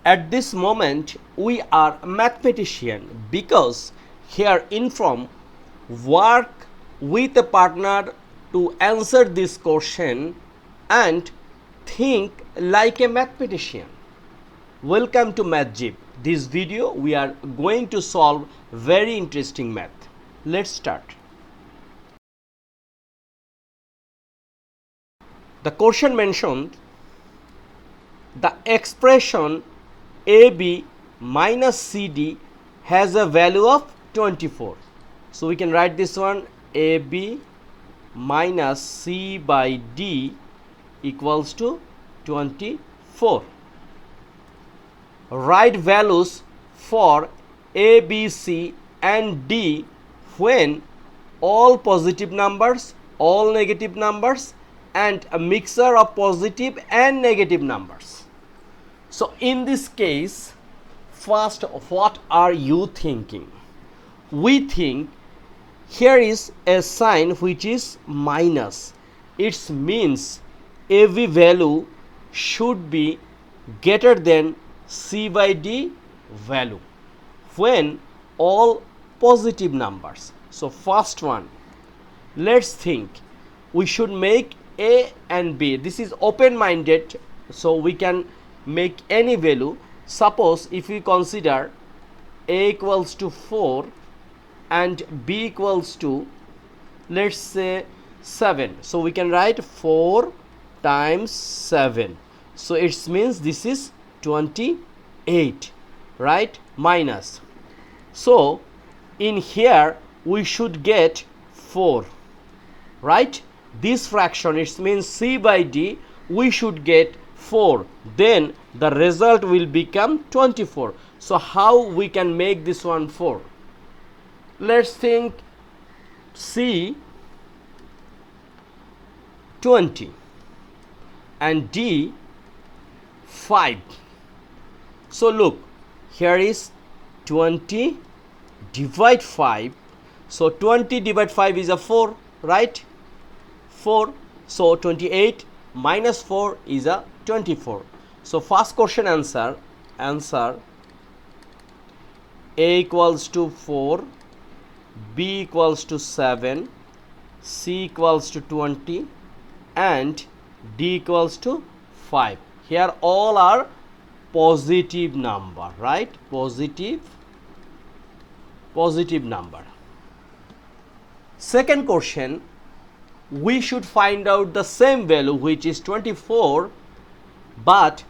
At this moment we are mathematician because here inform work with a partner to answer this question and think like a mathematician. Welcome to MathZip. This video we are going to solve very interesting math. Let's start. The question mentioned the expression AB minus CD has a value of 24. So we can write this one, AB minus C by D equals to 24. Write values for A, B, C and D when all positive numbers, all negative numbers and a mixture of positive and negative numbers. So in this case, first what are you thinking? We think here is a sign which is minus. It means every value should be greater than C by D value when all positive numbers. So first one, let's think we should make A and B. This is open minded, so we can make any value. Suppose if we consider A equals to 4 and B equals to, let's say, 7, so we can write 4 times 7, so it means this is 28, right? Minus, so in here we should get 4, right? This fraction, it means C by D, we should get 4, then the result will become 24. So how we can make this one 4? Let's think C 20 and D 5. So look, here is 20 divide 5, so 20 divide 5 is a 4, right? 4, so 28 minus 4 is a 24. So first question answer A equals to 4, B equals to 7, C equals to 20 and D equals to 5. Here all are positive number, right? Positive number. Second question, we should find out the same value which is 24, but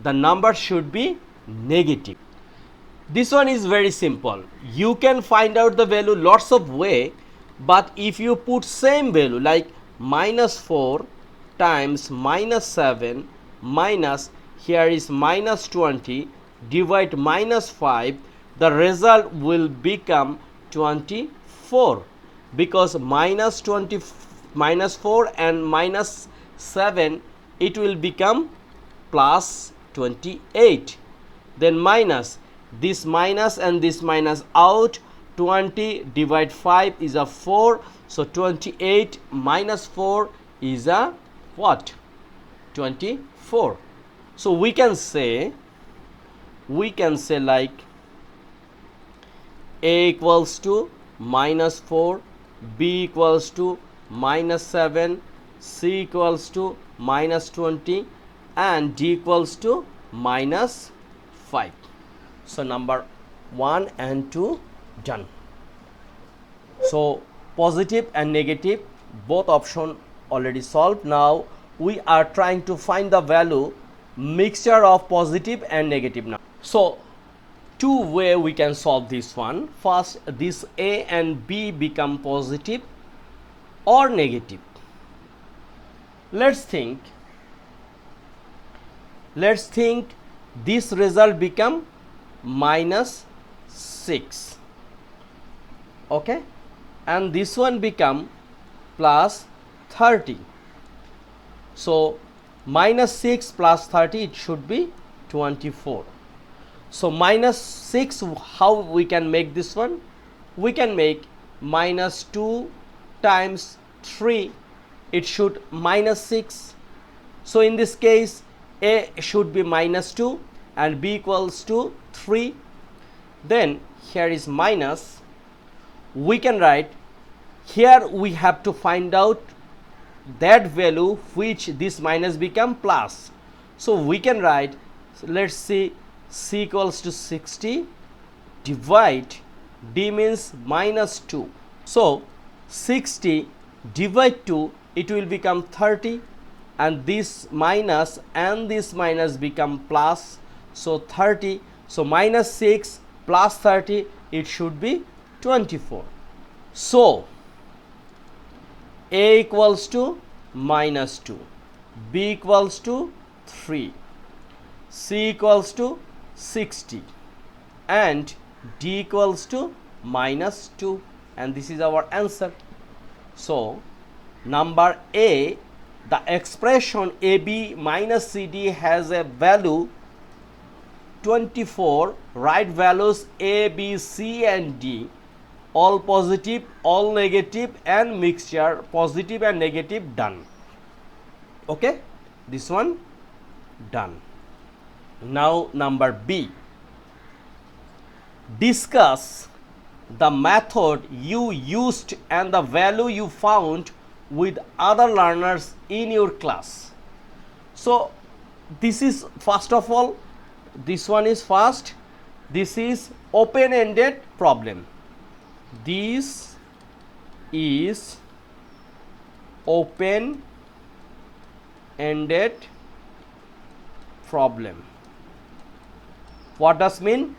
the number should be negative. This one is very simple. You can find out the value lots of way, but if you put same value like minus 4 times minus 7 minus, here is minus 20 divide minus 5, the result will become 24, because minus 4 and minus 7, it will become plus 28, then minus this minus and this minus out, 20 divide 5 is a 4, so 28 minus 4 is a what? 24. So we can say like A equals to minus 4, B equals to minus 7, C equals to minus 20 and D equals to minus 5. So number 1 and 2 done. So positive and negative both option already solved. Now we are trying to find the value mixture of positive and negative number. So two way we can solve this one. First, this A and B become positive or negative. Let's think this result become minus 6, okay, and this one become plus 30. So minus 6 plus 30, it should be 24. So minus 6, how we can make this one? We can make minus 2 times 3, it should minus 6. So in this case A should be minus 2 and b equals to 3. Then here is minus. We can write, here we have to find out that value which this minus become plus. So we can write, let's see, c equals to 60, divide, d means minus 2. So 60 divide 2, it will become 30, and this minus become plus. So 30, so minus 6 plus 30, it should be 24. So a equals to minus 2, b equals to 3, c equals to 60, and d equals to minus 2, and this is our answer. So number A, the expression AB minus CD has a value 24. Write values A, B, C and D, all positive, all negative, and mixture positive and negative, done. Okay, this one done. Now number B, discuss the method you used and the value you found with other learners in your class. So this is, first of all, this one is first, this is open-ended problem. This is open-ended problem. What does mean?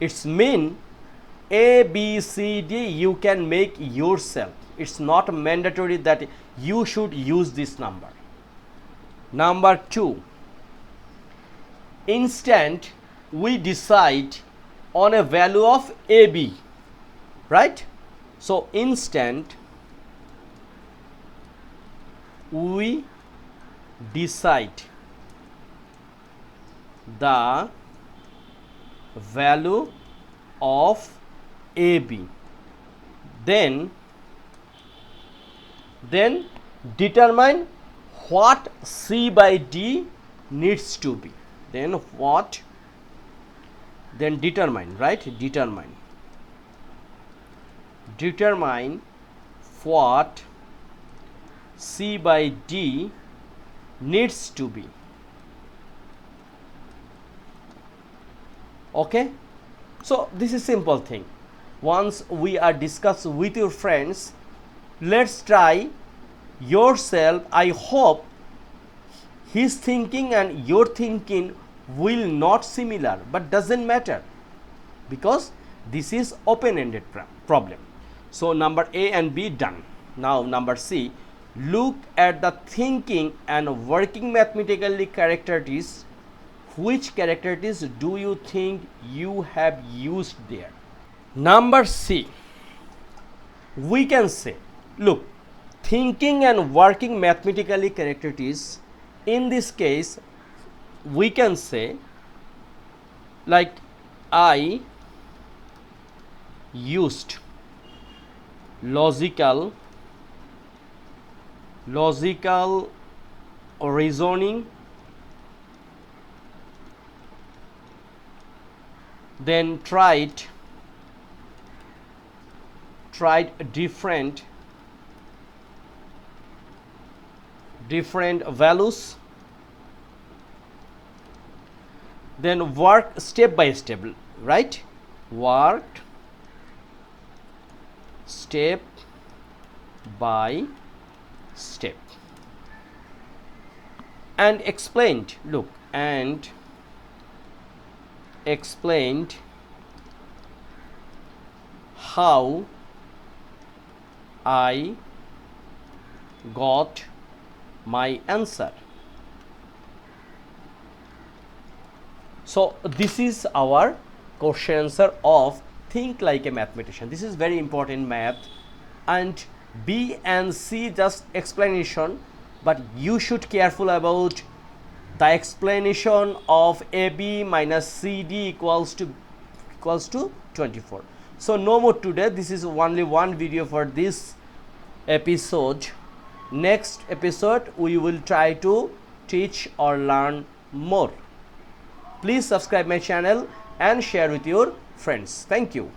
It's mean A, B, C, D you can make yourself. It's not mandatory that you should use this number. Number 2, instant we decide on a value of AB, right? So instant we decide the value of AB, then determine what C by D needs to be. Then what? Then determine, right? Determine what C by D needs to be. Okay, so this is simple thing. Once we are discuss with your friends, let's try yourself. I hope his thinking and your thinking will not similar, but doesn't matter because this is open-ended problem. So number A and B done. Now number C, look at the thinking and working mathematically characteristics. Which characteristics do you think you have used there? Number C, we can say, look, thinking and working mathematically characteristics, in this case we can say like I used logical reasoning, then tried different values, then work step by step, right? Worked step by step and explained, look, and explained how I got my answer. So this is our question answer of think like a mathematician. This is very important math, and B and C just explanation, but you should careful about the explanation of AB minus CD equals to 24. So no more today. This is only one video for this episode. Next episode we will try to teach or learn more. Please subscribe my channel and share with your friends. Thank you.